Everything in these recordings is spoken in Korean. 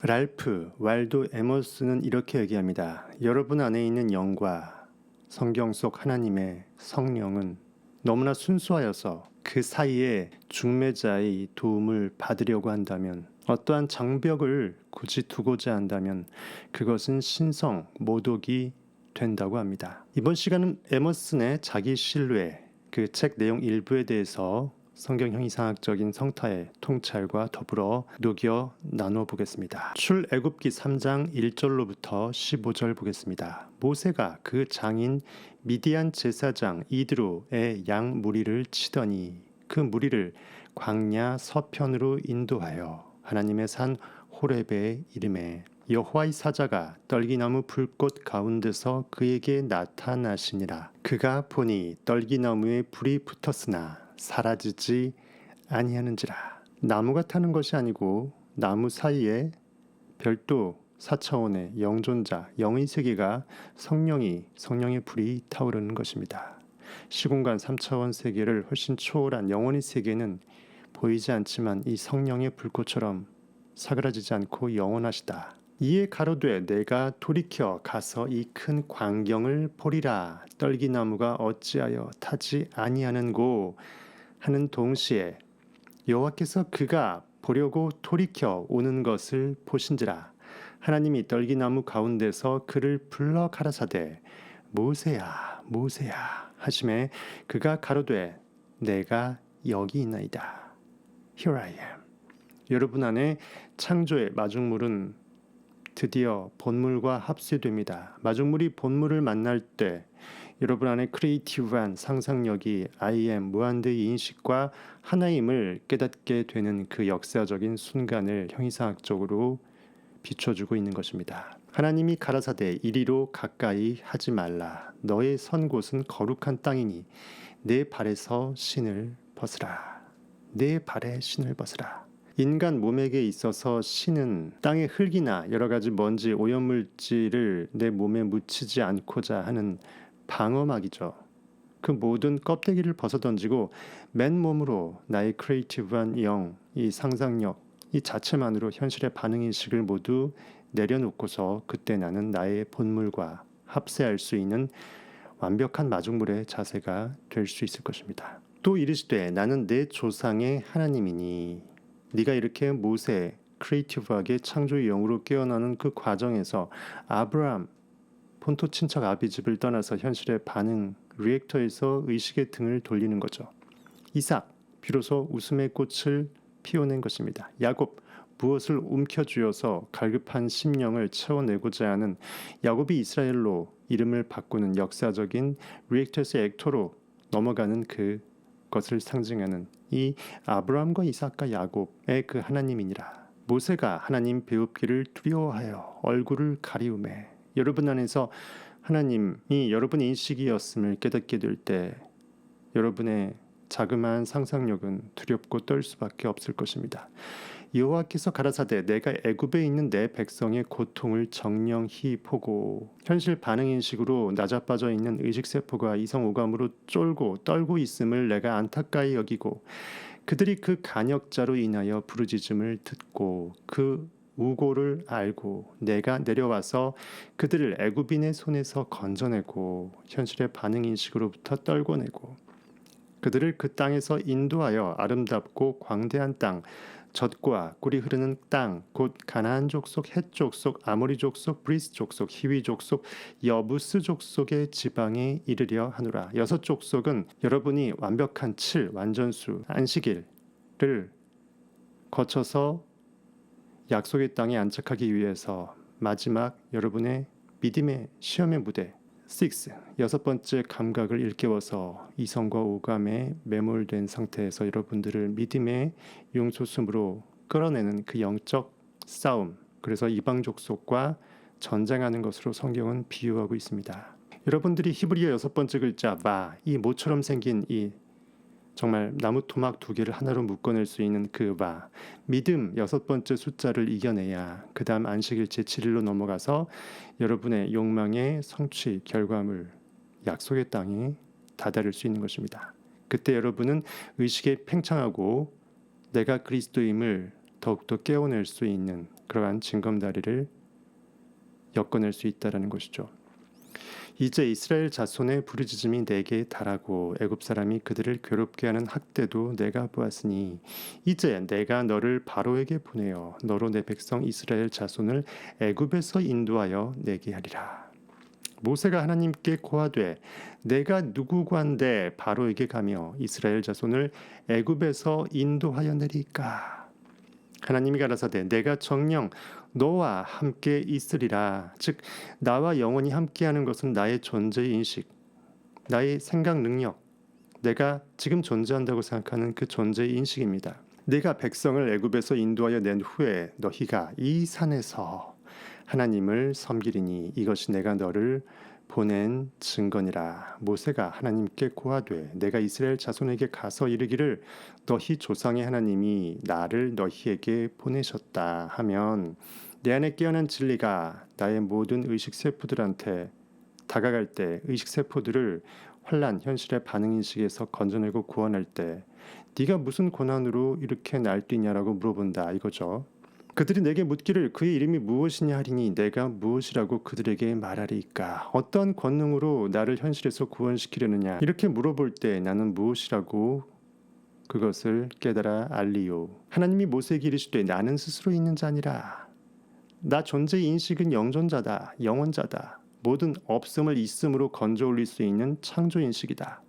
랄프 왈도 에머스는 이렇게 얘기합니다. 여러분 안에 있는 영과 성경 속 하나님의 성령은 너무나 순수하여서 그 사이에 중매자의 도움을 받으려고 한다면, 어떠한 장벽을 굳이 두고자 한다면 그것은 신성 모독이 된다고 합니다. 이번 시간은 에머슨의 자기 신뢰, 그 책 내용 일부에 대해서 성경 형이상학적인 성타의 통찰과 더불어 녹여 나누어 보겠습니다. 출애굽기 3장 1절로부터 15절 보겠습니다. 모세가 그 장인 미디안 제사장 이드로의 양 무리를 치더니 그 무리를 광야 서편으로 인도하여 하나님의 산 호렙에 이르매 여호와의 사자가 떨기나무 불꽃 가운데서 그에게 나타나시니라. 그가 보니 떨기나무에 불이 붙었으나 사라지지 아니하는지라. 나무가 타는 것이 아니고 나무 사이에 별도 4차원의 영존자, 영의 세계가 성령의 불이 타오르는 것입니다. 시공간 3차원 세계를 훨씬 초월한 영혼의 세계는 보이지 않지만 이 성령의 불꽃처럼 사그라지지 않고 영원하시다. 이에 가로되 내가 돌이켜 가서 이 큰 광경을 보리라. 떨기나무가 어찌하여 타지 아니하는고 하는 동시에 여호와께서 그가 보려고 돌이켜 오는 것을 보신지라. 하나님이 떨기나무 가운데서 그를 불러 가라사대 모세야 모세야 하시매 그가 가로되 내가 여기 있나이다. Here I am. 여러분 안에 창조의 마중물은 드디어 본물과 합세됩니다. 마중물이 본물을 만날 때 여러분 안에 크리에이티브한 상상력이 I am 무한대의 인식과 하나임을 깨닫게 되는 그 역사적인 순간을 형이상학적으로 비춰주고 있는 것입니다. 하나님이 가라사대 이리로 가까이 하지 말라. 너의 선 곳은 거룩한 땅이니 내 발에서 신을 벗으라. 내 발에 신을 벗으라. 인간 몸에게 있어서 신은 땅의 흙이나 여러 가지 먼지, 오염물질을 내 몸에 묻히지 않고자 하는 방어막이죠. 그 모든 껍데기를 벗어던지고 맨몸으로 나의 크리에이티브한 영, 이 상상력, 이 자체만으로 현실의 반응인식을 모두 내려놓고서 그때 나는 나의 본물과 합세할 수 있는 완벽한 마중물의 자세가 될 수 있을 것입니다. 또 이르시되 나는 내 조상의 하나님이니. 네가 이렇게 모세 크리에이티브하게 창조의 영으로 깨어나는 그 과정에서 아브라함 본토 친척 아비집을 떠나서 현실의 반응 리액터에서 의식의 등을 돌리는 거죠. 이삭 비로소 웃음의 꽃을 피워낸 것입니다. 야곱 무엇을 움켜쥐어서 갈급한 심령을 채워내고자 하는 야곱이 이스라엘로 이름을 바꾸는 역사적인 리액터에서 액터로 넘어가는 그것을 상징하는 이 아브라함과 이삭과 야곱의 그 하나님이니라. 모세가 하나님 배웁기를 두려워하여 얼굴을 가리우매. 여러분 안에서 하나님이 여러분의 인식이었음을 깨닫게 될 때 여러분의 자그마한 상상력은 두렵고 떨 수밖에 없을 것입니다. 여호와께서 가라사대 내가 애굽에 있는 내 백성의 고통을 정령히 보고. 현실 반응인식으로 낮아빠져 있는 의식세포가 이성오감으로 쫄고 떨고 있음을 내가 안타까이 여기고 그들이 그 간역자로 인하여 부르짖음을 듣고 그 우고를 알고 내가 내려와서 그들을 애굽인의 손에서 건져내고 현실의 반응인식으로부터 떨궈내고 그들을 그 땅에서 인도하여 아름답고 광대한 땅, 젖과 꿀이 흐르는 땅, 곧 가나안 족속, 헷 족속, 아모리 족속, 브리스 족속, 히위 족속, 여부스 족속의 지방에 이르려 하노라. 6 족속은 여러분이 완벽한 7 완전수 안식일을 거쳐서 약속의 땅에 안착하기 위해서 마지막 여러분의 믿음의 시험의 무대 6 번째 감각을 일깨워서 이성과 오감에 매몰된 상태에서 여러분들을 믿음의 용솟음으로 끌어내는 그 영적 싸움, 그래서 이방 족속과 전쟁하는 것으로 성경은 비유하고 있습니다. 여러분들이 히브리어 6번째 글자 마, 이 모처럼 생긴 이 정말 나무 토막 2개를 하나로 묶어낼 수 있는 그 바, 믿음 6번째 숫자를 이겨내야 그 다음 안식일 제7일로 넘어가서 여러분의 욕망의 성취 결과물 약속의 땅에 다다를 수 있는 것입니다. 그때 여러분은 의식에 팽창하고 내가 그리스도임을 더욱더 깨워낼 수 있는 그러한 징검다리를 엮어낼 수 있다라는 것이죠. 이제 이스라엘 자손의 부르짖음이 내게 달하고 애굽 사람이 그들을 괴롭게 하는 학대도 내가 보았으니 이제 내가 너를 바로에게 보내어 너로 내 백성 이스라엘 자손을 애굽에서 인도하여 내게 하리라. 모세가 하나님께 고하되 내가 누구관데 바로에게 가며 이스라엘 자손을 애굽에서 인도하여 내리까. 하나님이 가라사대 내가 정녕 너와 함께 있으리라. 즉 나와 영원히 함께하는 것은 나의 존재의 인식, 나의 생각 능력, 내가 지금 존재한다고 생각하는 그 존재의 인식입니다. 내가 백성을 애굽에서 인도하여 낸 후에 너희가 이 산에서 하나님을 섬기리니 이것이 내가 너를 보낸 증거니라. 모세가 하나님께 고하되 내가 이스라엘 자손에게 가서 이르기를 너희 조상의 하나님이 나를 너희에게 보내셨다 하면 내 안에 깨어난 진리가 나의 모든 의식세포들한테 다가갈 때 의식세포들을 환란, 현실의 반응인식에서 건져내고 구원할 때 네가 무슨 고난으로 이렇게 날뛰냐라고 물어본다 이거죠. 그들이 내게 묻기를 그의 이름이 무엇이냐 하리니 내가 무엇이라고 그들에게 말하리이까. 어떤 권능으로 나를 현실에서 구원시키려느냐 이렇게 물어볼 때 나는 무엇이라고 그것을 깨달아 알리요. 하나님이 모세에게 이르시되 나는 스스로 있는 자니라. 나 존재의 인식은 영존자다, 영원자다. 모든 없음을 있음으로 건져 올릴 수 있는 창조인식이다.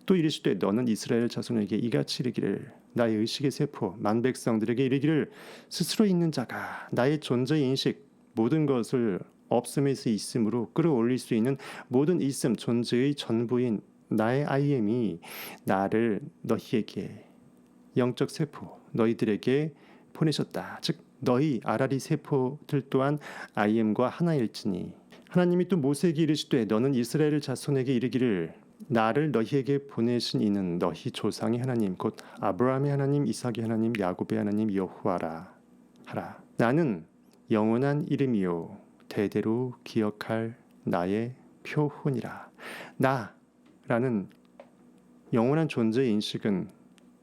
또 이르시되 너는 이스라엘 자손에게 이같이 이르기를 나의 의식의 세포 만백성들에게 이르기를 스스로 있는 자가 나의 존재의 인식 모든 것을 없음에서 있음으로 끌어올릴 수 있는 모든 있음 존재의 전부인 나의 IM이 나를 너희에게 영적 세포 너희들에게 보내셨다. 즉 너희 아라리 세포들 또한 IM과 하나일지니 하나님이 또 모세에게 이르시되 너는 이스라엘 자손에게 이르기를 나를 너희에게 보내신 이는 너희 조상의 하나님 곧 아브라함의 하나님 이삭의 하나님 야곱의 하나님 여호와라 하라. 나는 영원한 이름이요 대대로 기억할 나의 표훈이라. 나라는 영원한 존재의 인식은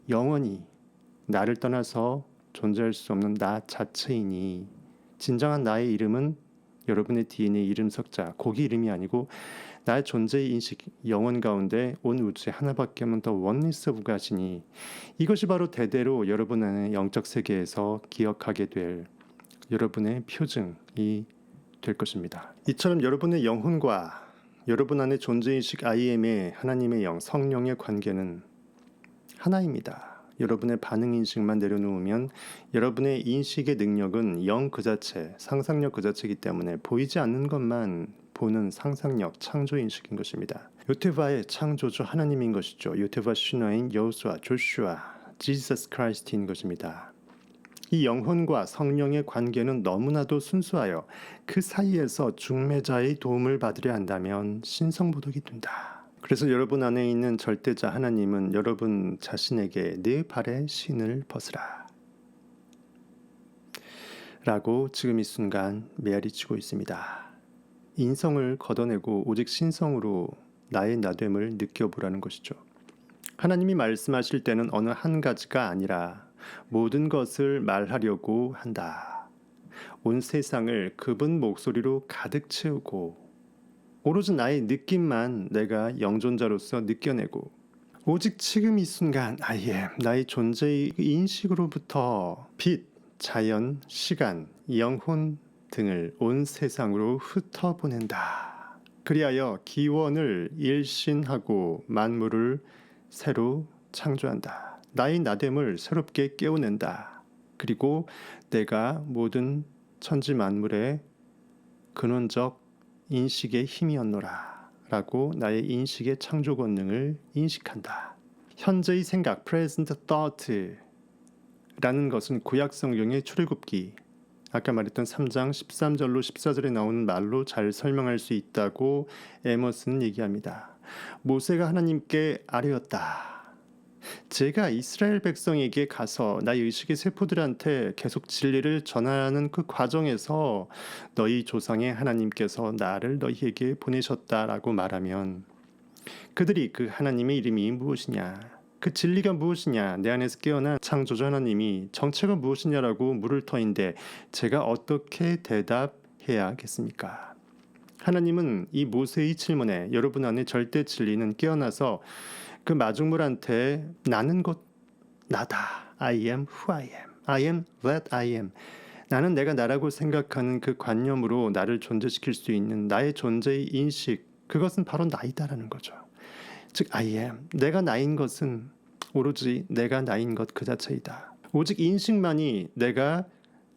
영원히 나를 떠나서 존재할 수 없는 나 자체이니 진정한 나의 이름은 여러분의 DNA 이름 석자 고기 이름이 아니고 나의 존재의 인식 영원 가운데 온 우주에 하나밖에 없는 더 원리스 오브 갓이니 이것이 바로 대대로 여러분 안의 영적 세계에서 기억하게 될 여러분의 표징이 될 것입니다. 이처럼 여러분의 영혼과 여러분 안의 존재인식 IM의 하나님의 영 성령의 관계는 하나입니다. 여러분의 반응인식만 내려놓으면 여러분의 인식의 능력은 영 그 자체, 상상력 그 자체이기 때문에 보이지 않는 것만 보는 상상력, 창조인식인 것입니다. 요테바의 창조주 하나님인 것이죠. 요테바 신화인 여호수아, 조슈아, 지저스 크라이스트인 것입니다. 이 영혼과 성령의 관계는 너무나도 순수하여 그 사이에서 중매자의 도움을 받으려 한다면 신성모독이 된다. 그래서 여러분 안에 있는 절대자 하나님은 여러분 자신에게 네 발에 신을 벗으라 라고 지금 이 순간 메아리치고 있습니다. 인성을 걷어내고 오직 신성으로 나의 나됨을 느껴보라는 것이죠. 하나님이 말씀하실 때는 어느 한 가지가 아니라 모든 것을 말하려고 한다. 온 세상을 그분 목소리로 가득 채우고 오로지 나의 느낌만 내가 영존자로서 느껴내고 오직 지금 이 순간 나의 존재의 인식으로부터 빛, 자연, 시간, 영혼 등을 온 세상으로 흩어보낸다. 그리하여 기원을 일신하고 만물을 새로 창조한다. 나의 나됨을 새롭게 깨워낸다. 그리고 내가 모든 천지 만물의 근원적 인식의 힘이었노라 라고 나의 인식의 창조 권능을 인식한다. 현재의 생각, present thought 라는 것은 구약 성경의 출애굽기 아까 말했던 3장 13절로 14절에 나오는 말로 잘 설명할 수 있다고 에머스는 얘기합니다. 모세가 하나님께 아뢰었다. 제가 이스라엘 백성에게 가서 나의 의식의 세포들한테 계속 진리를 전하는 그 과정에서 너희 조상의 하나님께서 나를 너희에게 보내셨다라고 말하면 그들이 그 하나님의 이름이 무엇이냐? 그 진리가 무엇이냐, 내 안에서 깨어난 창조주 하나님이 정체가 무엇이냐라고 물을 터인데 제가 어떻게 대답해야겠습니까? 하나님은 이 모세의 질문에 여러분 안에 절대 진리는 깨어나서 그 마중물한테 나는 곧 나다. I am who I am. I am that I am. 나는 내가 나라고 생각하는 그 관념으로 나를 존재시킬 수 있는 나의 존재의 인식, 그것은 바로 나이다라는 거죠. 즉 I am, 내가 나인 것은 오로지 내가 나인 것 그 자체이다. 오직 인식만이 내가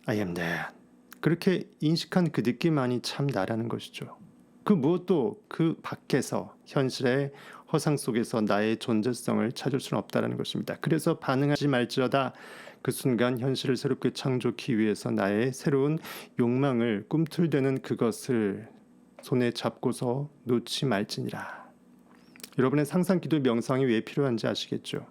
I am that, 그렇게 인식한 그 느낌만이 참 나라는 것이죠. 그 무엇도 그 밖에서 현실의 허상 속에서 나의 존재성을 찾을 수는 없다는 것입니다. 그래서 반응하지 말지어다 그 순간 현실을 새롭게 창조하기 위해서 나의 새로운 욕망을 꿈틀대는 그것을 손에 잡고서 놓지 말지니라. 여러분의 상상, 기도, 명상이 왜 필요한지 아시겠죠?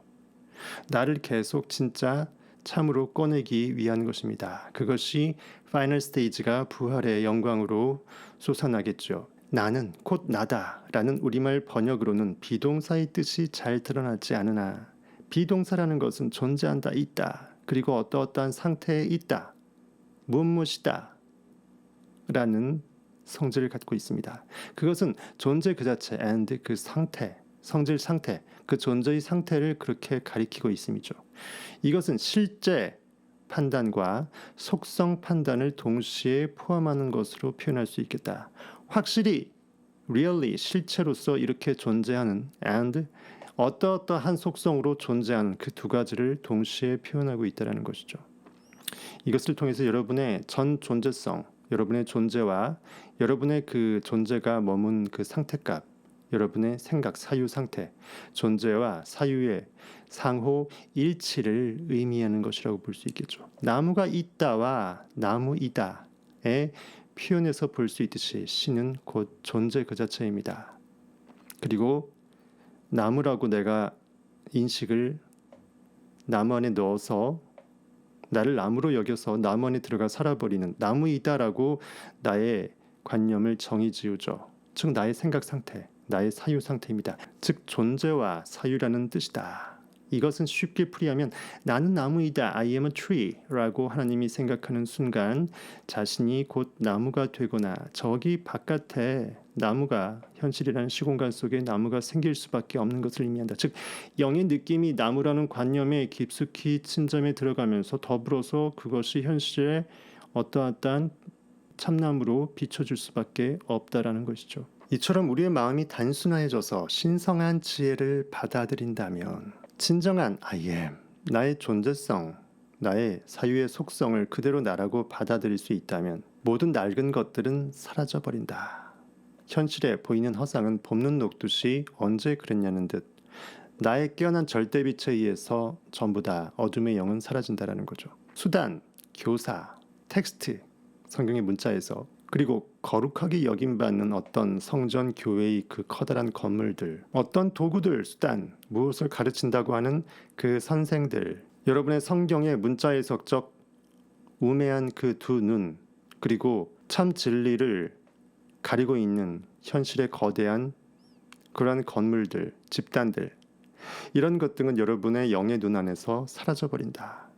나를 계속 진짜 참으로 꺼내기 위한 것입니다. 그것이 파이널 스테이지가 부활의 영광으로 솟아나겠죠. 나는 곧 나다라는 우리말 번역으로는 비동사의 뜻이 잘 드러나지 않으나 비동사라는 것은 존재한다, 있다, 그리고 어떠어떠한 상태에 있다, 무엇이다 라는 성질을 갖고 있습니다. 그것은 존재 그 자체 and 그 상태, 성질 상태, 그 존재의 상태를 그렇게 가리키고 있음이죠. 이것은 실제 판단과 속성 판단을 동시에 포함하는 것으로 표현할 수 있겠다. 확실히 really 실체로서 이렇게 존재하는 and 어떠어떠한 속성으로 존재하는 그 두 가지를 동시에 표현하고 있다는 것이죠. 이것을 통해서 여러분의 전 존재성, 여러분의 존재와 여러분의 그 존재가 머문 그 상태값, 여러분의 생각, 사유 상태, 존재와 사유의 상호 일치를 의미하는 것이라고 볼 수 있겠죠. 나무가 있다와 나무이다의 표현에서 볼 수 있듯이 신은 곧 존재 그 자체입니다. 그리고 나무라고 내가 인식을 나무 안에 넣어서 나를 나무로 여겨서 나무 안에 들어가 살아버리는 나무이다라고 나의 관념을 정의지우죠. 즉 나의 생각 상태, 나의 사유 상태입니다. 즉 존재와 사유라는 뜻이다. 이것은 쉽게 풀이하면 나는 나무이다, I am a tree 라고 하나님이 생각하는 순간 자신이 곧 나무가 되거나 저기 바깥에 나무가, 현실이라는 시공간 속에 나무가 생길 수밖에 없는 것을 의미한다. 즉 영의 느낌이 나무라는 관념에 깊숙이 침잠에 들어가면서 더불어서 그것이 현실에 어떠한 참나무로 비춰줄 수밖에 없다라는 것이죠. 이처럼 우리의 마음이 단순해져서 신성한 지혜를 받아들인다면 진정한 I am, 나의 존재성, 나의 사유의 속성을 그대로 나라고 받아들일 수 있다면 모든 낡은 것들은 사라져버린다. 현실에 보이는 허상은 봄눈 녹듯이 언제 그랬냐는 듯 나의 깨어난 절대빛에 의해서 전부 다 어둠의 영은 사라진다라는 거죠. 수단, 교사, 텍스트, 성경의 문자에서, 그리고 거룩하게 여김받는 어떤 성전, 교회의 그 커다란 건물들, 어떤 도구들, 수단, 무엇을 가르친다고 하는 그 선생들, 여러분의 성경의 문자 해석적 우매한 그 두 눈, 그리고 참 진리를 가리고 있는 현실의 거대한 그러한 건물들, 집단들, 이런 것들은 여러분의 영의 눈 안에서 사라져버린다.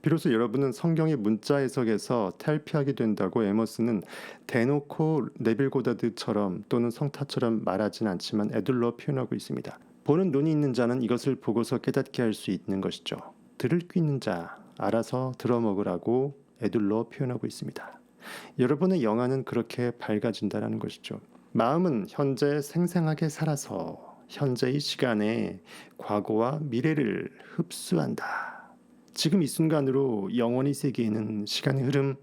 비로소 여러분은 성경의 문자 해석에서 탈피하게 된다고 에머스는 대놓고 네빌 고다드처럼 또는 성타처럼 말하진 않지만 애둘러 표현하고 있습니다. 보는 눈이 있는 자는 이것을 보고서 깨닫게 할 수 있는 것이죠. 들을 귀 있는 자 알아서 들어먹으라고 애둘러 표현하고 있습니다. 여러분의 영안은 그렇게 밝아진다는 것이죠. 마음은 현재 생생하게 살아서 현재의 시간에 과거와 미래를 흡수한다. 지금 이 순간으로 영원히 세계에는 시간의 흐름,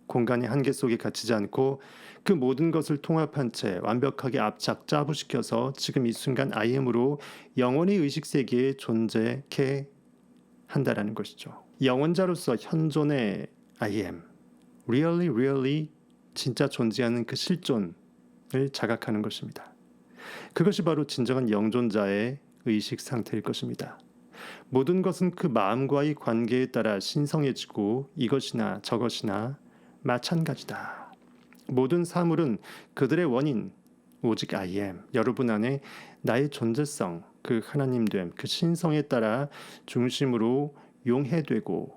공간의 한계 속에 갇히지 않고 그 모든 것을 통합한 채 완벽하게 압착 짜부시켜서 지금 이 순간 I am으로 영원히 의식 세계에 존재케 한다라는 것이죠. 영원자로서 현존의 I am, really 진짜 존재하는 그 실존을 자각하는 것입니다. 그것이 바로 진정한 영존자의 의식 상태일 것입니다. 모든 것은 그 마음과의 관계에 따라 신성해지고 이것이나 저것이나 마찬가지다. 모든 사물은 그들의 원인, 오직 I am, 여러분 안에 나의 존재성, 그 하나님됨, 그 신성에 따라 중심으로 용해되고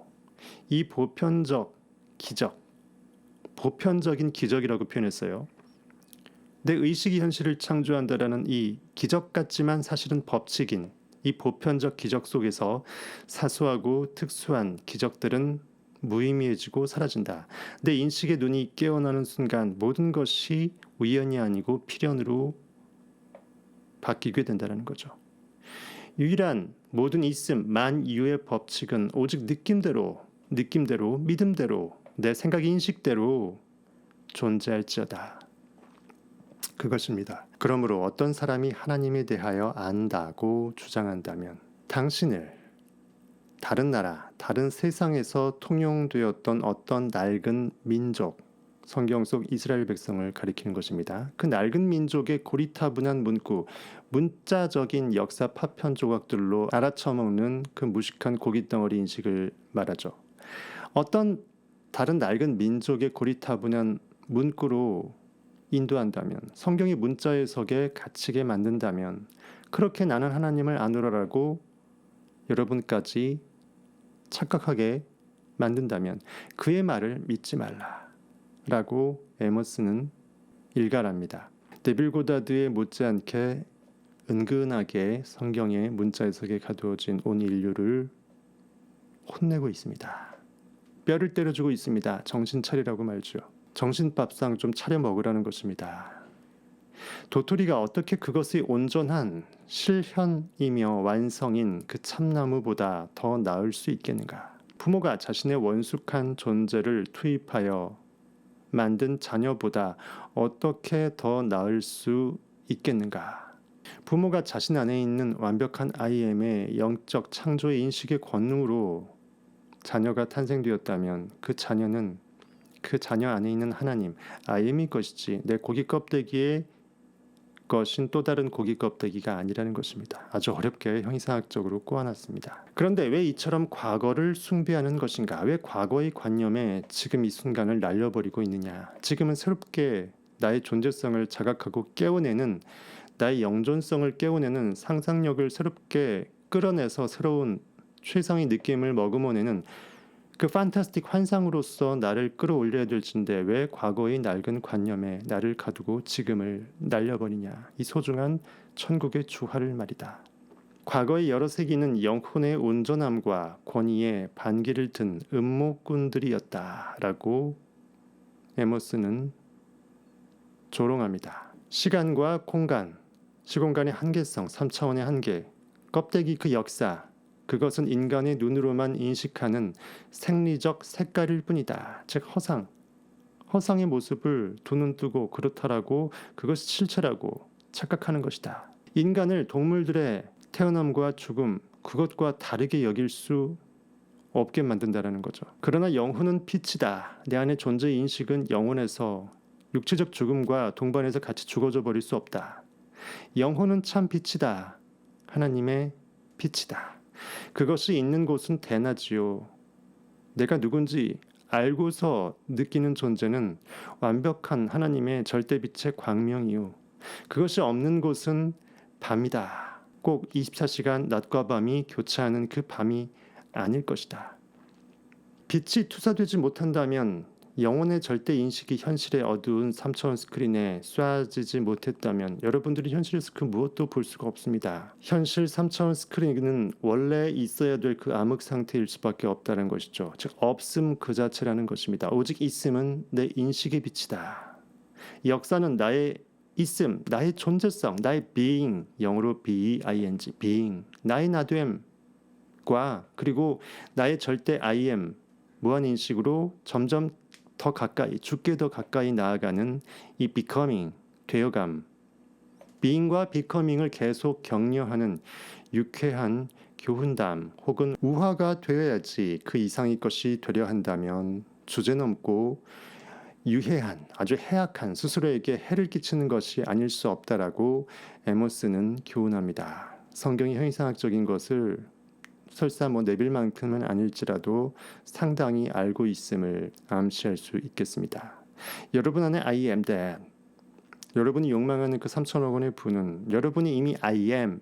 이 보편적 기적, 보편적인 기적이라고 표현했어요. 내 의식이 현실을 창조한다라는 이 기적 같지만 사실은 법칙인 이 보편적 기적 속에서 사소하고 특수한 기적들은 무의미해지고 사라진다. 내 인식의 눈이 깨어나는 순간 모든 것이 우연이 아니고 필연으로 바뀌게 된다는 거죠. 유일한 모든 있음, 만유의 법칙은 오직 느낌대로, 믿음대로, 내 생각 인식대로 존재할지어다. 그것입니다. 그러므로 어떤 사람이 하나님에 대하여 안다고 주장한다면 당신을 다른 나라, 다른 세상에서 통용되었던 어떤 낡은 민족, 성경 속 이스라엘 백성을 가리키는 것입니다. 그 낡은 민족의 고리타분한 문구, 문자적인 역사 파편 조각들로 알아쳐먹는 그 무식한 고깃덩어리 인식을 말하죠. 어떤 다른 낡은 민족의 고리타분한 문구로 인도한다면, 성경의 문자 해석에 갇히게 만든다면, 그렇게 나는 하나님을 아노라라고 여러분까지 착각하게 만든다면 그의 말을 믿지 말라 라고 에머스는 일갈합니다. 데빌 고다드에 못지않게 은근하게 성경의 문자 해석에 가두어진 온 인류를 혼내고 있습니다. 뼈를 때려주고 있습니다. 정신 차리라고 말죠. 정신밥상 좀 차려 먹으라는 것입니다. 도토리가 어떻게 그것의 온전한 실현이며 완성인 그 참나무보다 더 나을 수 있겠는가? 부모가 자신의 원숙한 존재를 투입하여 만든 자녀보다 어떻게 더 나을 수 있겠는가? 부모가 자신 안에 있는 완벽한 IM의 영적 창조의 인식의 권능으로 자녀가 탄생되었다면 그 자녀는 그 자녀 안에 있는 하나님, IM이 것이지 내 고기 껍데기에 것인 또 다른 고기 껍데기가 아니라는 것입니다. 아주 어렵게 형이상학적으로 꼬아놨습니다. 그런데 왜 이처럼 과거를 숭배하는 것인가? 왜 과거의 관념에 지금 이 순간을 날려버리고 있느냐? 지금은 새롭게 나의 존재성을 자각하고 깨워내는, 나의 영존성을 깨워내는, 상상력을 새롭게 끌어내서 새로운 최상의 느낌을 머금어내는 그 판타스틱 환상으로서 나를 끌어올려야 될진데 왜 과거의 낡은 관념에 나를 가두고 지금을 날려버리냐. 이 소중한 천국의 주화를 말이다. 과거의 여러 세기는 영혼의 온전함과 권위에 반기를 든 음모꾼들이었다라고 에머스는 조롱합니다. 시간과 공간, 시공간의 한계성, 3차원의 한계, 껍데기 그 역사, 그것은 인간의 눈으로만 인식하는 생리적 색깔일 뿐이다. 즉 허상의 모습을 두 눈 뜨고 그렇다라고 그것이 실체라고 착각하는 것이다. 인간을 동물들의 태어남과 죽음, 그것과 다르게 여길 수 없게 만든다라는 거죠. 그러나 영혼은 빛이다. 내 안의 존재 인식은 영혼에서 육체적 죽음과 동반해서 같이 죽어져 버릴 수 없다. 영혼은 참 빛이다. 하나님의 빛이다. 그것이 있는 곳은 대낮이요. 내가 누군지 알고서 느끼는 존재는 완벽한 하나님의 절대빛의 광명이요. 그것이 없는 곳은 밤이다. 꼭 24시간 낮과 밤이 교차하는 그 밤이 아닐 것이다. 빛이 투사되지 못한다면, 영혼의 절대 인식이 현실의 어두운 3차원 스크린에 쏴지지 못했다면 여러분들이 현실에서 그 무엇도 볼 수가 없습니다. 현실 3차원 스크린은 원래 있어야 될 그 암흑 상태일 수밖에 없다는 것이죠. 즉 없음 그 자체라는 것입니다. 오직 있음은 내 인식의 빛이다. 역사는 나의 있음, 나의 존재성, 나의 being, 영어로 B-E-I-N-G, being, 나의 나됨과 그리고 나의 절대 I am, 무한인식으로 점점 더 가까이, 죽게 더 가까이 나아가는 이 becoming, 되어감, being과 becoming을 계속 격려하는 유쾌한 교훈담 혹은 우화가 되어야지 그 이상의 것이 되려 한다면 주제넘고 유해한, 아주 해악한, 스스로에게 해를 끼치는 것이 아닐 수 없다라고 에머스는 교훈합니다. 성경이 형이상학적인 것을 설사 네빌만큼은 아닐지라도 상당히 알고 있음을 암시할 수 있겠습니다. 여러분 안에 I am that, 여러분이 욕망하는 그 3천억 원의 부는 여러분이 이미 I am,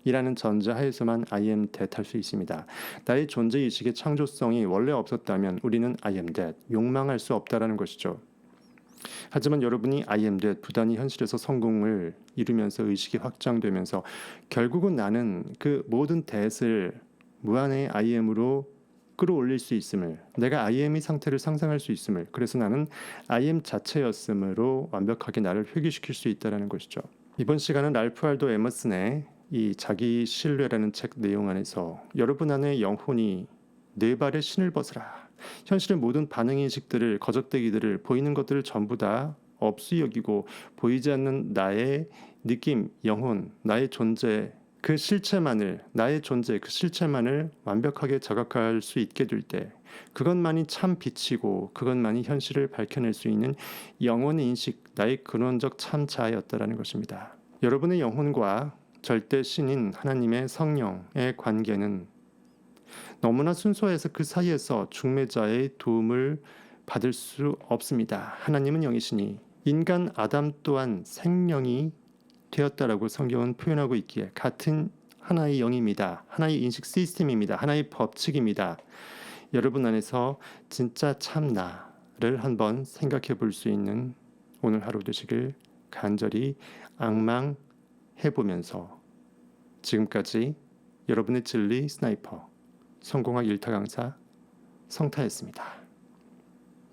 이라는 전제하에서만 I am that 할 수 있습니다. 나의 존재의식의 창조성이 원래 없었다면 우리는 I am that, 욕망할 수 없다라는 것이죠. 하지만 여러분이 I am that 부단히 현실에서 성공을 이루면서 의식이 확장되면서 결국은 나는 그 모든 that을 무한의 I am으로 끌어올릴 수 있음을, 내가 I am의 상태를 상상할 수 있음을, 그래서 나는 I am 자체였으므로 완벽하게 나를 회귀시킬 수 있다는 것이죠. 이번 시간은 랄프 알도 에머슨의 이 자기 신뢰라는 책 내용 안에서 여러분 안의 영혼이 네 발의 신을 벗으라. 현실의 모든 반응인식들을, 거적대기들을, 보이는 것들을 전부 다 없이 여기고 보이지 않는 나의 느낌, 영혼, 나의 존재, 그 실체만을, 나의 존재, 그 실체만을 완벽하게 자각할 수 있게 될 때 그것만이 참 빛이고 그것만이 현실을 밝혀낼 수 있는 영혼의 인식, 나의 근원적 참 자아였다라는 것입니다. 여러분의 영혼과 절대 신인 하나님의 성령의 관계는 너무나 순수해서 그 사이에서 중매자의 도움을 받을 수 없습니다. 하나님은 영이시니 인간 아담 또한 생명이 되었다라고 성경은 표현하고 있기에 같은 하나의 영입니다. 하나의 인식 시스템입니다. 하나의 법칙입니다. 여러분 안에서 진짜 참 나를 한번 생각해 볼 수 있는 오늘 하루 되시길 간절히 앙망해보면서 지금까지 여러분의 진리 스나이퍼 성공학 일타 강사 성타였습니다.